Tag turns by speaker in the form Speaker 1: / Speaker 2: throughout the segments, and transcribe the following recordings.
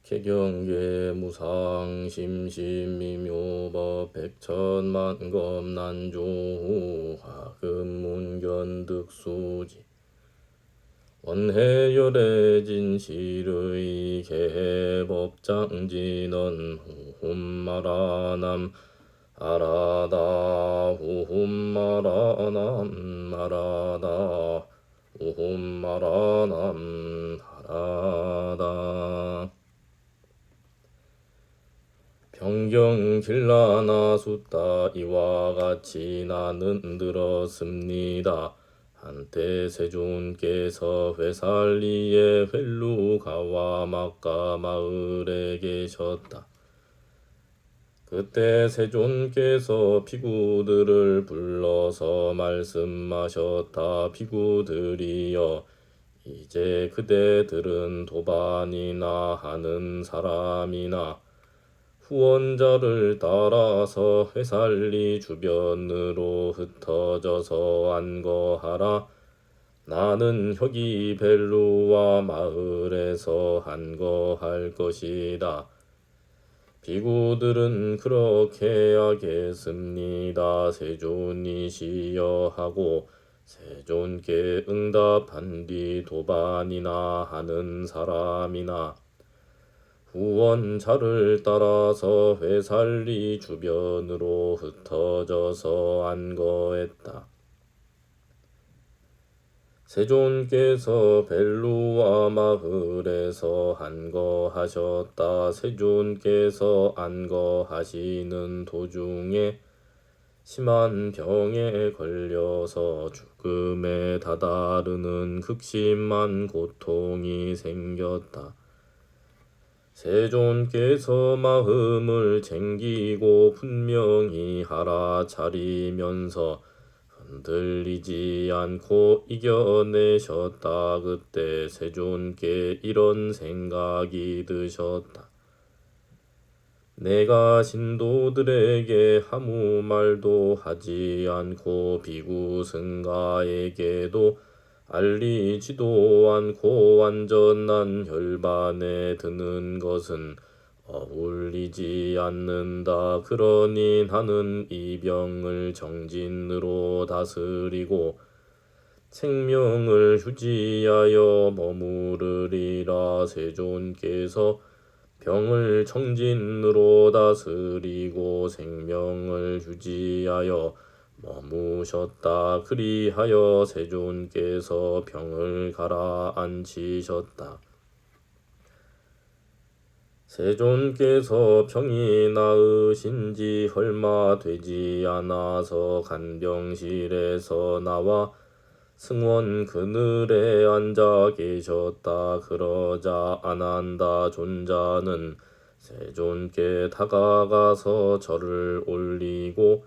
Speaker 1: 개경계 무상 심심미묘법 백천만검 난조 화금문견득수지 원해열의 진실의 개법장진언 후훔마라남 아라다 후훔마라남 아라다 후훔마라남 아라다 병경길라나 숫다 이와 같이 나는 들었습니다. 한때 세존께서 회살리의 횟루가와 막가 마을에 계셨다. 그때 세존께서 비구들을 불러서 말씀하셨다. 비구들이여, 이제 그대들은 도반이나 하는 사람이나 후원자를 따라서 회살리 주변으로 흩어져서 안거하라. 나는 혁이 벨루와 마을에서 안거할 것이다. 비구들은 그렇게 하겠습니다. 세존이시여 하고 세존께 응답한 뒤 도반이나 하는 사람이나 후원자를 따라서 회살리 주변으로 흩어져서 안거했다. 세존께서 벨루와 마을에서 안거하셨다. 세존께서 안거하시는 도중에 심한 병에 걸려서 죽음에 다다르는 극심한 고통이 생겼다. 세존께서 마음을 챙기고 분명히 알아차리면서 흔들리지 않고 이겨내셨다. 그때 세존께 이런 생각이 드셨다. 내가 신도들에게 아무 말도 하지 않고 비구승가에게도 알리지도 않고 완전한 혈반에 드는 것은 어울리지 않는다. 그러니 나는 이 병을 정진으로 다스리고 생명을 유지하여 머무르리라. 세존께서 병을 정진으로 다스리고 생명을 유지하여 머무셨다. 그리하여 세존께서 병을 가라앉히셨다. 세존께서 병이 나으신 지 얼마 되지 않아서 간병실에서 나와 승원 그늘에 앉아 계셨다. 그러자 아난다 존자는 세존께 다가가서 절을 올리고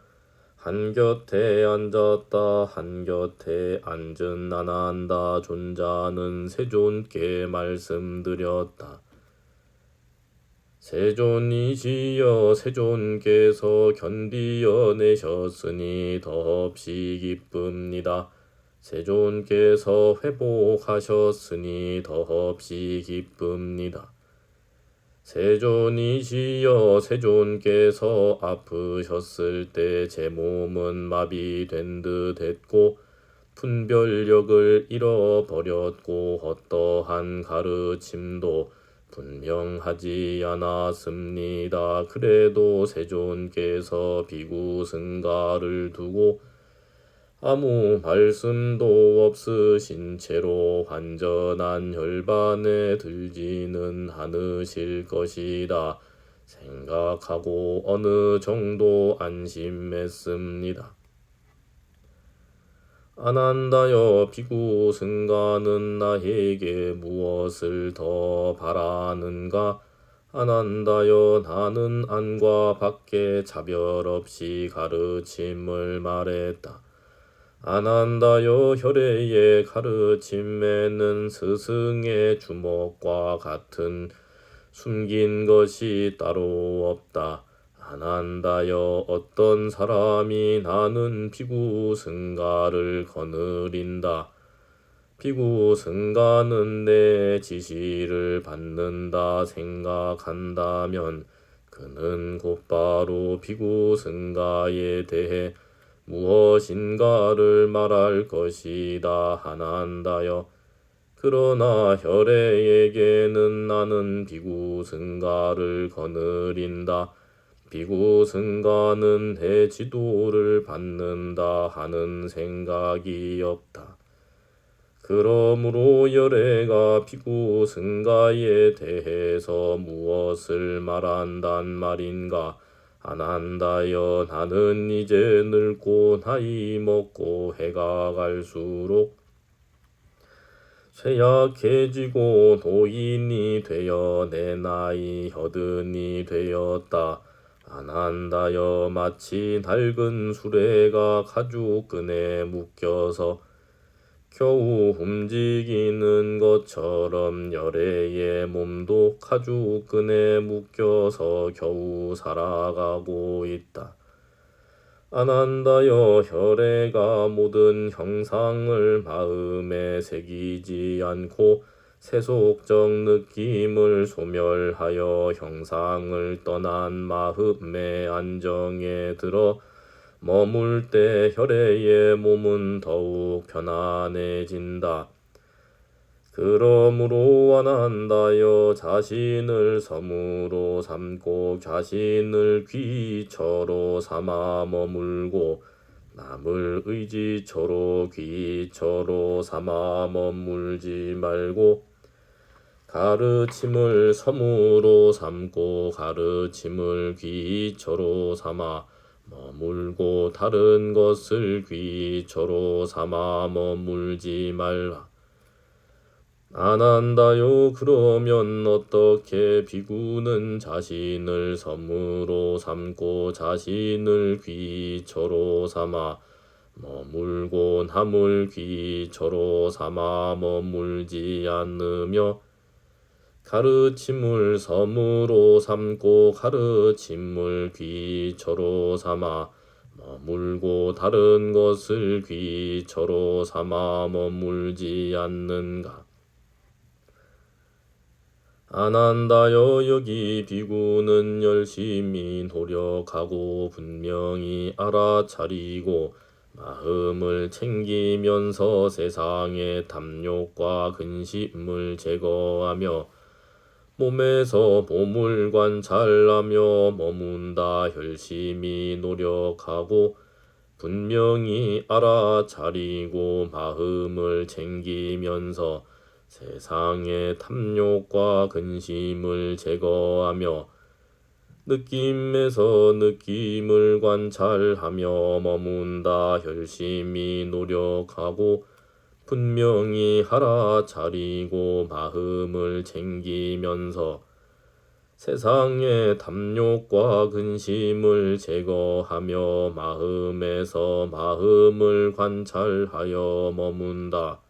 Speaker 1: 한곁에 앉았다. 한곁에 앉은 아난다 존자는 세존께 말씀드렸다. 세존이시여, 세존께서 견디어내셨으니 더없이 기쁩니다. 세존께서 회복하셨으니 더없이 기쁩니다. 세존이시여, 세존께서 아프셨을 때 제 몸은 마비된 듯 했고 분별력을 잃어버렸고 어떠한 가르침도 분명하지 않았습니다. 그래도 세존께서 비구승가를 두고 아무 말씀도 없으신 채로 완전한 혈반에 들지는 않으실 것이다 생각하고 어느 정도 안심했습니다. 아난다여, 비구승가는 나에게 무엇을 더 바라는가? 아난다여, 나는 안과 밖에 차별 없이 가르침을 말했다. 아난다여, 혈애의 가르침에는 스승의 주먹과 같은 숨긴 것이 따로 없다. 아난다여, 어떤 사람이 나는 비구승가를 거느린다. 비구 승가는 내 지시를 받는다 생각한다면 그는 곧바로 비구 승가에 대해 무엇인가를 말할 것이다 하난다여. 그러나 혈애에게는 나는 비구 승가를 거느린다. 비구 승가는 내 지도를 받는다 하는 생각이 없다. 그러므로 열애가 비구 승가에 대해서 무엇을 말한단 말인가 안한다여. 나는 이제 늙고 나이 먹고 해가 갈수록 쇠약해지고 노인이 되어 내 나이 여든이 되었다. 안한다여. 마치 낡은 수레가 가죽끈에 묶여서 겨우 움직이는 것처럼 열애의 몸도 가죽끈에 묶여서 겨우 살아가고 있다. 안한다여. 혈애가 모든 형상을 마음에 새기지 않고 세속적 느낌을 소멸하여 형상을 떠난 마음의 안정에 들어 머물 때 혈애의 몸은 더욱 편안해진다. 그러므로 안한다여. 자신을 섬으로 삼고 자신을 귀처로 삼아 머물고 남을 의지처로 귀처로 삼아 머물지 말고 가르침을 섬으로 삼고 가르침을 귀처로 삼아 머물고 다른 것을 귀처로 삼아 머물지 말라. 안한다요. 그러면 어떻게 비구는 자신을 섬으로 삼고 자신을 귀처로 삼아 머물고 남을 귀처로 삼아 머물지 않으며 가르침을 섬으로 삼고 가르침을 귀처로 삼아 머물고 다른 것을 귀처로 삼아 머물지 않는가. 안한다여. 여기 비구는 열심히 노력하고 분명히 알아차리고 마음을 챙기면서 세상의 탐욕과 근심을 제거하며 몸에서 몸을 관찰하며 머문다. 열심히 노력하고 분명히 알아차리고 마음을 챙기면서 세상의 탐욕과 근심을 제거하며 느낌에서 느낌을 관찰하며 머문다. 열심히 노력하고 분명히 알아차리고 마음을 챙기면서 세상의 탐욕과 근심을 제거하며 마음에서 마음을 관찰하여 머문다.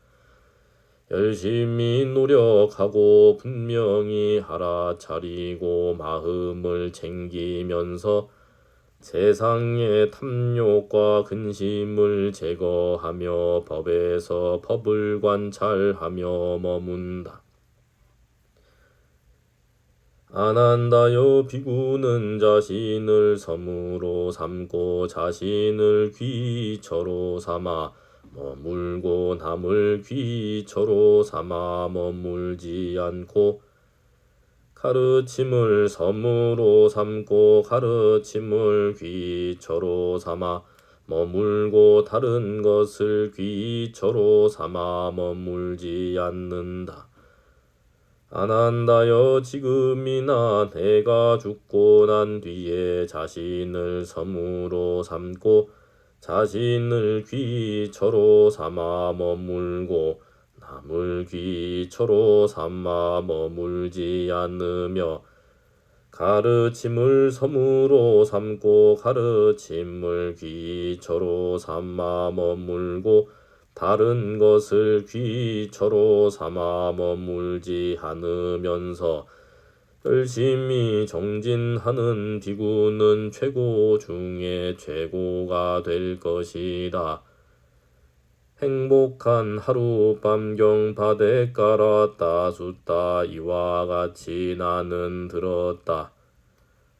Speaker 1: 열심히 노력하고 분명히 알아차리고 마음을 챙기면서 세상의 탐욕과 근심을 제거하며 법에서 법을 관찰하며 머문다. 안한다여. 비구는 자신을 섬으로 삼고 자신을 귀처로 삼아 머물고 남을 귀처로 삼아 머물지 않고 가르침을 섬으로 삼고 가르침을 귀처로 삼아 머물고 다른 것을 귀처로 삼아 머물지 않는다. 안한다여. 지금이나 내가 죽고 난 뒤에 자신을 섬으로 삼고 자신을 귀처로 삼아 머물고 남을 귀처로 삼아 머물지 않으며 가르침을 섬으로 삼고 가르침을 귀처로 삼아 머물고 다른 것을 귀처로 삼아 머물지 않으면서 열심히 정진하는 비구는 최고 중에 최고가 될 것이다. 행복한 하룻밤경 바대 깔았다 숫다 이와 같이 나는 들었다.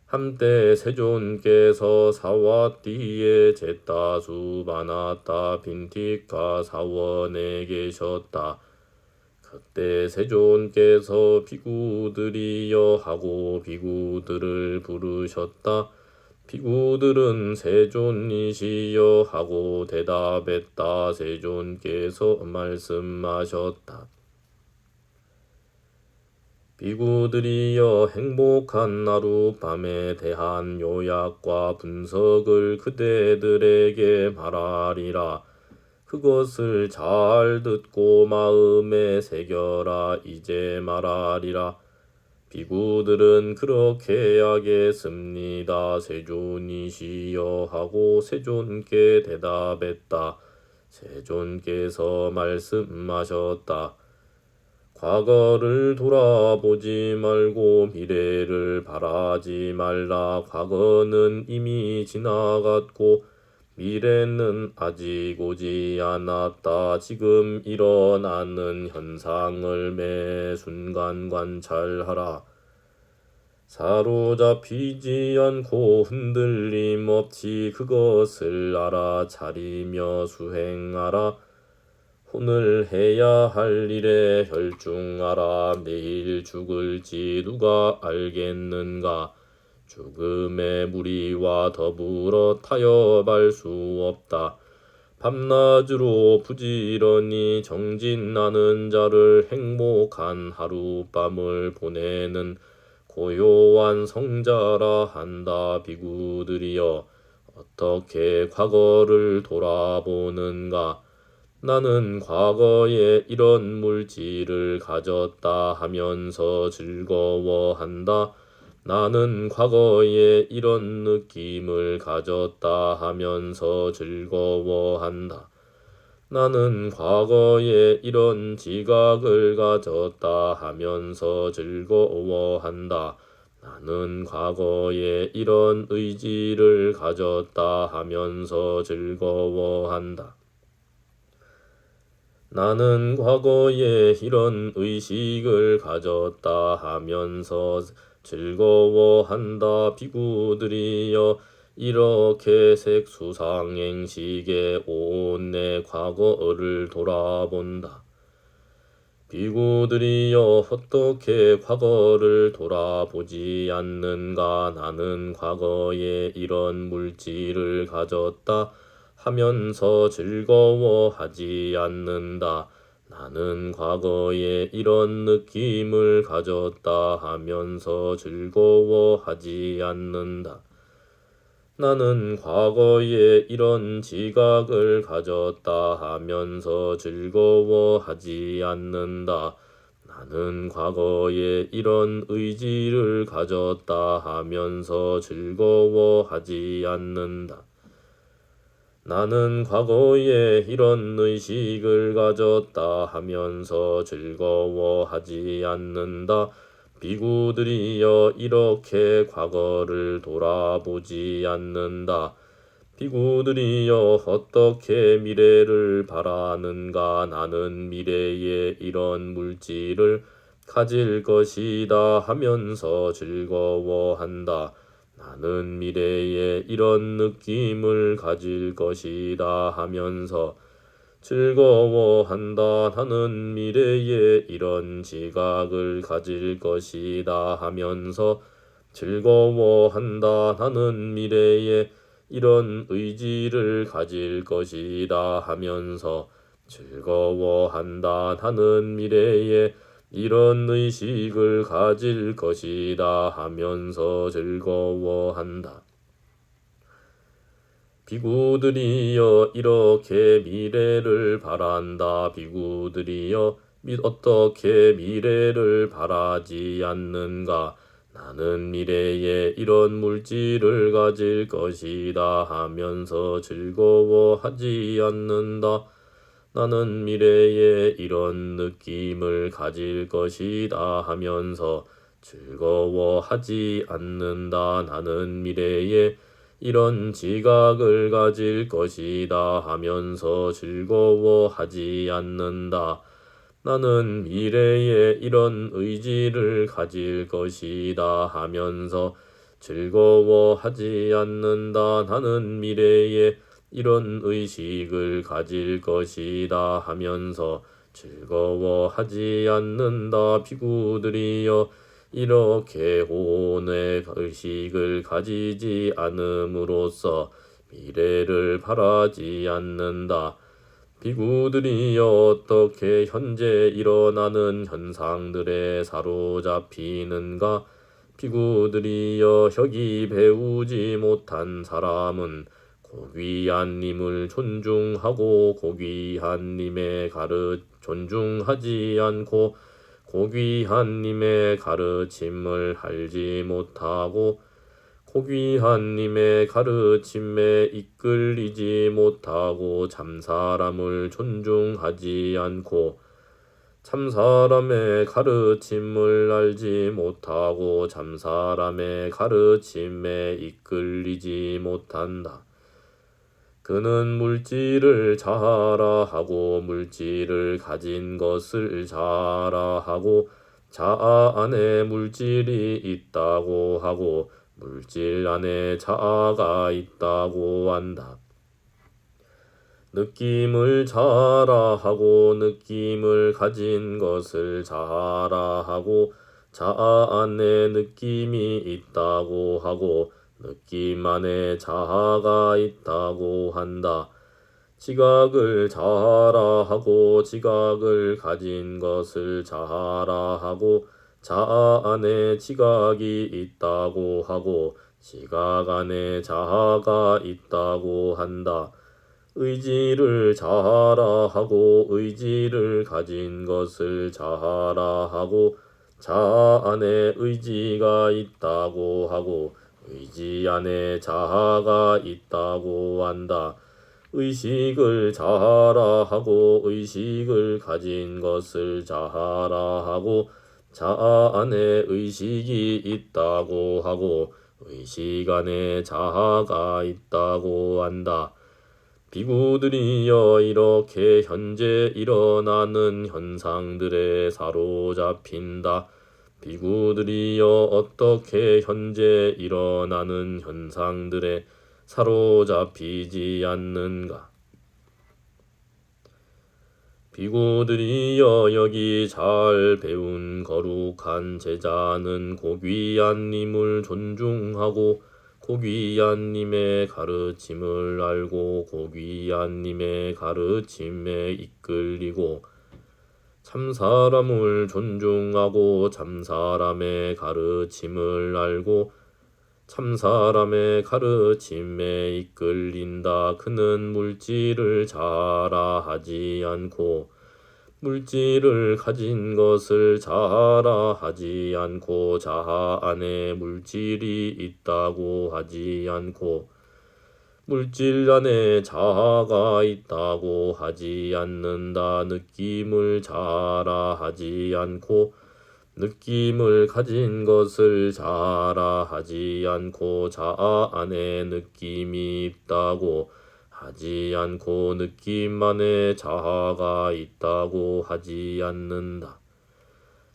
Speaker 1: 한때 세존께서 사와띠에 제따수 많았다 빈티가 사원에 계셨다. 그때 세존께서 비구들이여 하고 비구들을 부르셨다. 비구들은 세존이시여 하고 대답했다. 세존께서 말씀하셨다. 비구들이여 행복한 하룻밤에 대한 요약과 분석을 그대들에게 말하리라. 그것을 잘 듣고 마음에 새겨라. 이제 말하리라. 비구들은 그렇게 하겠습니다. 세존이시여 하고 세존께 대답했다. 세존께서 말씀하셨다. 과거를 돌아보지 말고 미래를 바라지 말라. 과거는 이미 지나갔고 미래는 아직 오지 않았다. 지금 일어나는 현상을 매 순간 관찰하라. 사로잡히지 않고 흔들림 없이 그것을 알아차리며 수행하라. 오늘 해야 할 일에 혈중하라. 내일 죽을지 누가 알겠는가. 죽음의 무리와 더불어 타협할 수 없다. 밤낮으로 부지런히 정진하는 자를 행복한 하룻밤을 보내는 고요한 성자라 한다. 비구들이여 어떻게 과거를 돌아보는가. 나는 과거에 이런 물질을 가졌다 하면서 즐거워한다. 나는 과거에 이런 느낌을 가졌다 하면서 즐거워한다. 나는 과거에 이런 지각을 가졌다 하면서 즐거워한다. 나는 과거에 이런 의지를 가졌다 하면서 즐거워한다. 나는 과거에 이런 의식을 가졌다 하면서 즐거워한다. 비구들이여 이렇게 색수상행식에 온 내 과거를 돌아본다. 비구들이여 어떻게 과거를 돌아보지 않는가. 나는 과거에 이런 물질을 가졌다 하면서 즐거워하지 않는다. 나는 과거에 이런 느낌을 가졌다 하면서 즐거워하지 않는다. 나는 과거에 이런 지각을 가졌다 하면서 즐거워하지 않는다. 나는 과거에 이런 의지를 가졌다 하면서 즐거워하지 않는다. 나는 과거에 이런 의식을 가졌다 하면서 즐거워하지 않는다. 비구들이여 이렇게 과거를 돌아보지 않는다. 비구들이여 어떻게 미래를 바라는가. 나는 미래에 이런 물질을 가질 것이다 하면서 즐거워한다. 나는 미래에 이런 느낌을 가질 것이다 하면서 즐거워한다. 나는 미래에 이런 지각을 가질 것이다 하면서 즐거워한다. 나는 미래에 이런 의지를 가질 것이다 하면서 즐거워한다. 나는 미래에 이런 의식을 가질 것이다 하면서 즐거워한다. 비구들이여 이렇게 미래를 바란다. 비구들이여 어떻게 미래를 바라지 않는가. 나는 미래에 이런 물질을 가질 것이다 하면서 즐거워하지 않는다. 나는 미래에 이런 느낌을 가질 것이다 하면서 즐거워하지 않는다. 나는 미래에 이런 지각을 가질 것이다 하면서 즐거워하지 않는다. 나는 미래에 이런 의지를 가질 것이다 하면서 즐거워하지 않는다. 나는 미래에 이런 의식을 가질 것이다 하면서 즐거워하지 않는다. 비구들이여, 이렇게 혼의 의식을 가지지 않음으로써 미래를 바라지 않는다. 비구들이 어떻게 현재 일어나는 현상들에 사로잡히는가? 비구들이여, 혁이 배우지 못한 사람은 고귀한 님을 존중하고 고귀한 님의 존중하지 않고 고귀한 님의 가르침을 알지 못하고 고귀한 님의 가르침에 이끌리지 못하고 참사람을 존중하지 않고 참사람의 가르침을 알지 못하고 참사람의 가르침에 이끌리지 못한다. 그는 물질을 자아라하고 물질을 가진 것을 자아라하고 자아 안에 물질이 있다고 하고 물질 안에 자아가 있다고 한다. 느낌을 자아라하고 느낌을 가진 것을 자아라하고 자아 안에 느낌이 있다고 하고 느낌 안에 자아가 있다고 한다. 지각을 자아라하고 지각을 가진 것을 자아라하고 자아 안에 지각이 있다고 하고 지각 안에 자아가 있다고 한다. 의지를 자아라하고 의지를 가진 것을 자아라하고 자아 안에 의지가 있다고 하고 의지 안에 자아가 있다고 한다. 의식을 자아라하고 의식을 가진 것을 자아라하고 자아 안에 의식이 있다고 하고 의식 안에 자아가 있다고 한다. 비구들이여, 이렇게 현재 일어나는 현상들에 사로잡힌다. 비구들이여, 어떻게 현재 일어나는 현상들에 사로잡히지 않는가? 비구들이여, 여기 잘 배운 거룩한 제자는 고귀한 님을 존중하고 고귀한 님의 가르침을 알고 고귀한 님의 가르침에 이끌리고 참사람을 존중하고 참사람의 가르침을 알고 참사람의 가르침에 이끌린다. 그는 물질을 자아라하지 않고 물질을 가진 것을 자아라하지 않고 자아 안에 물질이 있다고 하지 않고 물질 안에 자아가 있다고 하지 않는다. 느낌을 자아라하지 않고 느낌을 가진 것을 자아라하지 않고 자아 안에 느낌이 있다고 하지 않고 느낌 안에 자아가 있다고 하지 않는다.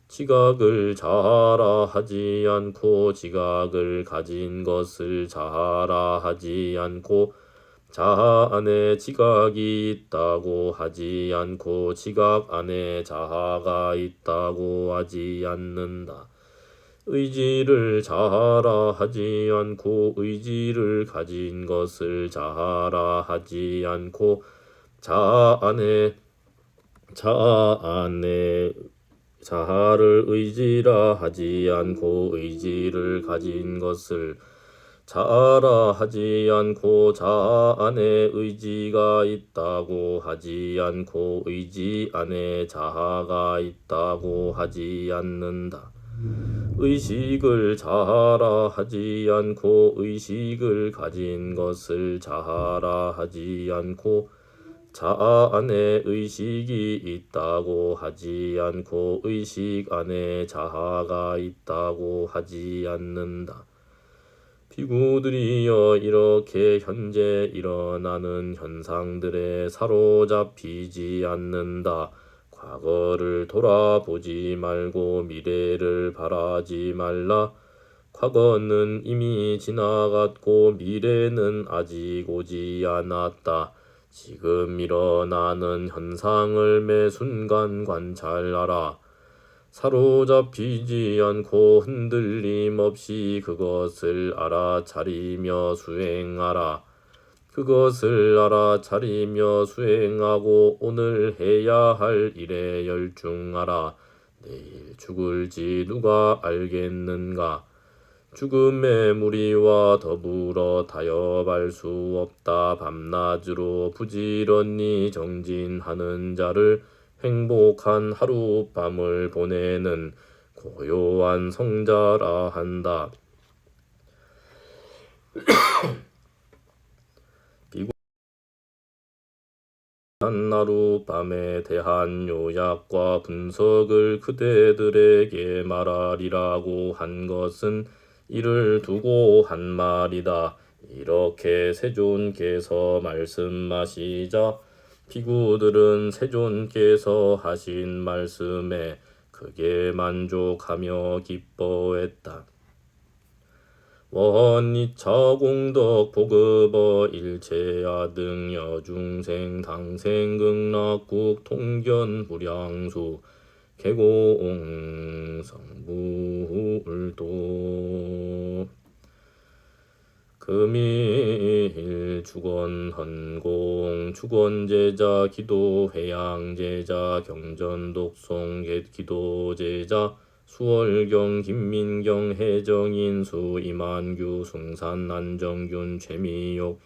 Speaker 1: 지각을 자아라하지 않고 지각을 가진 것을 자아라하지 않고 자아 안에 지각이 있다고 하지 않고 지각 안에 자아가 있다고 하지 않는다. 의지를 자아라하지 않고 의지를 가진 것을 자아라하지 않고 자아 안에 자아를 의지라 하지 않고 의지를 가진 것을 자아라 하지 않고 자아 안에 의지가 있다고 하지 않고 의지 안에 자아가 있다고 하지 않는다. 의식을 자아라 하지 않고 의식을 가진 것을 자아라 하지 않고 자아 안에 의식이 있다고 하지 않고 의식 안에 자아가 있다고 하지 않는다. 비구들이여 이렇게 현재 일어나는 현상들에 사로잡히지 않는다. 과거를 돌아보지 말고 미래를 바라지 말라. 과거는 이미 지나갔고 미래는 아직 오지 않았다. 지금 일어나는 현상을 매 순간 관찰하라. 사로잡히지 않고 흔들림 없이 그것을 알아차리며 수행하라. 그것을 알아차리며 수행하고 오늘 해야 할 일에 열중하라. 내일 죽을지 누가 알겠는가? 죽음의 무리와 더불어 타협할 수 없다. 밤낮으로 부지런히 정진하는 자를 행복한 하룻밤을 보내는 고요한 성자라 한다. 하룻밤에 대한 요약과 분석을 그대들에게 말하리라고 한 것은 이를 두고 한 말이다. 이렇게 세존께서 말씀하시자 비구들은 세존께서 하신 말씀에 크게 만족하며 기뻐했다. 원이차 공덕 보급어 일체야 등 여중생 당생 극락국 통견 불량수 개공 성불도 금일 주건 헌공 주건제자 기도 회양제자 경전 독송 기도제자 수월경 김민경 해정인수 이만규 숭산 안정균 최미옥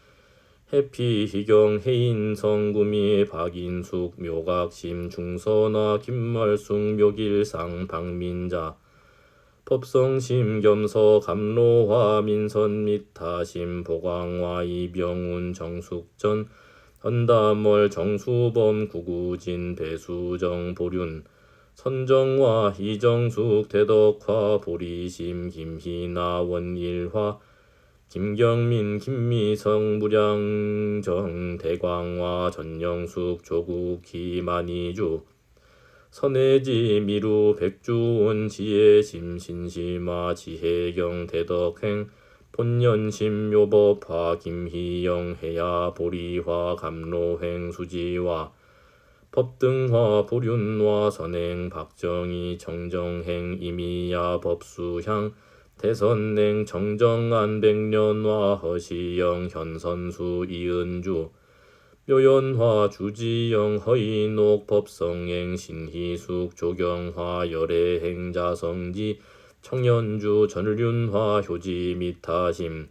Speaker 1: 해피희경 해인성 구미 박인숙 묘각심 중선화 김말숙 묘길상 박민자 법성심 겸서 감로화 민선 미타심 보광화 이병훈 정숙전 헌담월 정수범 구구진 배수정 보륜 선정화 이정숙 대덕화 보리심 김희나 원일화 김경민 김미성 무량정 대광화 전영숙 조국 기만이주 선혜지 미루 백주원 지혜심 신심화 지혜경 대덕행 본연심 묘법화 김희영 해야 보리화 감로행 수지화 법등화 보륜화 선행 박정희 정정행 이미야 법수향 대선냉 정정안 백년화 허시영 현선수 이은주 묘연화 주지영 허인옥 법성행 신희숙 조경화 열애행 자성지 청년주 전륜화 효지 미타심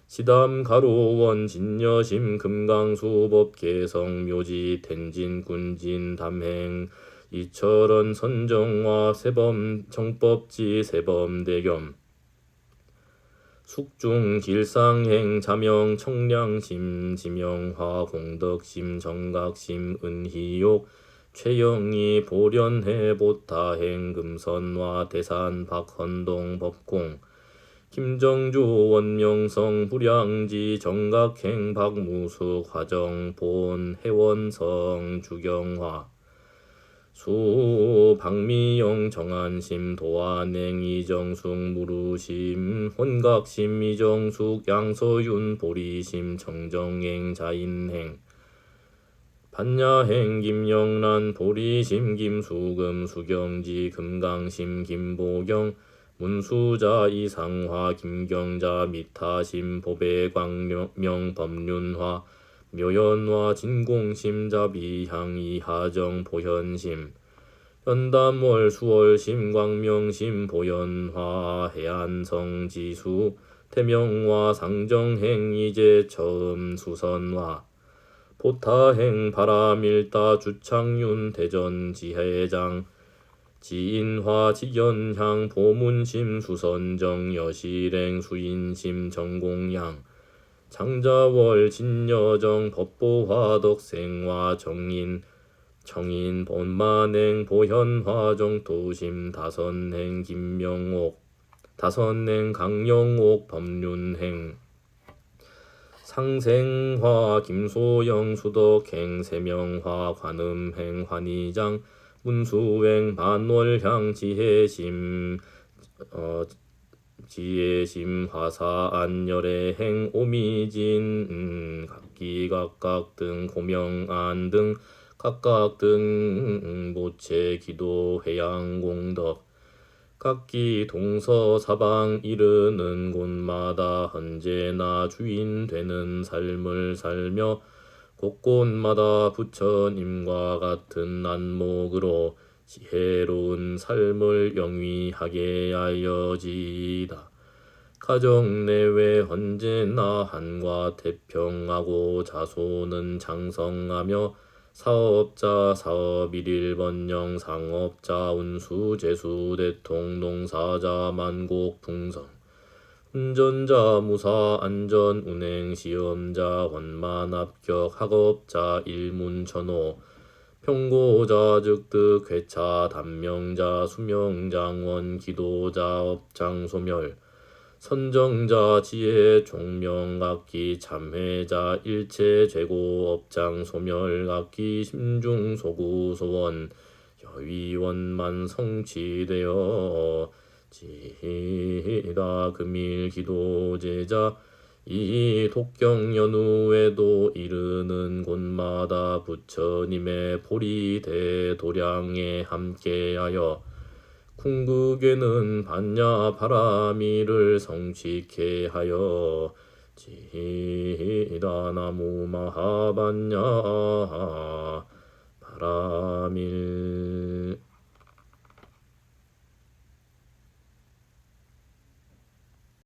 Speaker 1: 시담 가로원 진여심 금강수 법개성 묘지 텐진 군진 담행 이철원 선정화 세범 정법지 세범대겸 숙중 길상행 자명 청량심 지명화 공덕심 정각심 은희욕 최영희 보련해 보타행 금선화 대산 박헌동 법공 김정주 원명성 불량지 정각행 박무숙 화정본 해원성 주경화 수 박미영 정한심 도안행 이정숙 무루심 혼각심 이정숙 양서윤 보리심 정정행 자인행 반야행 김영란 보리심 김수금 수경지 금강심 김보경 문수자 이상화 김경자 미타심 보배광명 법륜화 묘연화 진공심 자비향 이하정 보현심 연담월 수월심 광명심 보현화 해안성 지수 태명화 상정행 이제 처음 수선화 보타행 바람일다 주창윤 대전 지회장 지인화 지연향 보문심 수선정 여실행 수인심 정공양 장자월 진여정 법보화 덕생화 정인 청인 본만행 보현화 정토심 다선행 김명옥 다선행 강영옥 법륜행 상생화 김소영 수덕행 세명화 관음행 환희장 문수행 만월향 지혜심 지혜심 화사 안열애행 오미진 각기각각 등 고명안 등 각각 등 모체 기도 회양 공덕 각기 동서 사방 이르는 곳마다 언제나 주인 되는 삶을 살며 곳곳마다 부처님과 같은 안목으로 지혜로운 삶을 영위하게 하여지이다. 가정 내외 언제나 한과 태평하고 자손은 장성하며 사업자 사업 일일번영 상업자 운수 재수 대통 농사자 만곡 풍성 운전자 무사 안전 운행 시험자 원만 합격 학업자 일문천호 평고자 즉득 회차 단명자 수명장원 기도자 업장 소멸 선정자 지혜 종명악기 참회자 일체 죄고 업장 소멸 악기 심중 소구 소원 여위원만 성취되어 지다 금일 기도 제자 이 독경 연후에도 이르는 곳마다 부처님의 보리 대도량에 함께하여 궁극에는 반야 바라미를 성취케 하여 지다 나무 마하반야 바라밀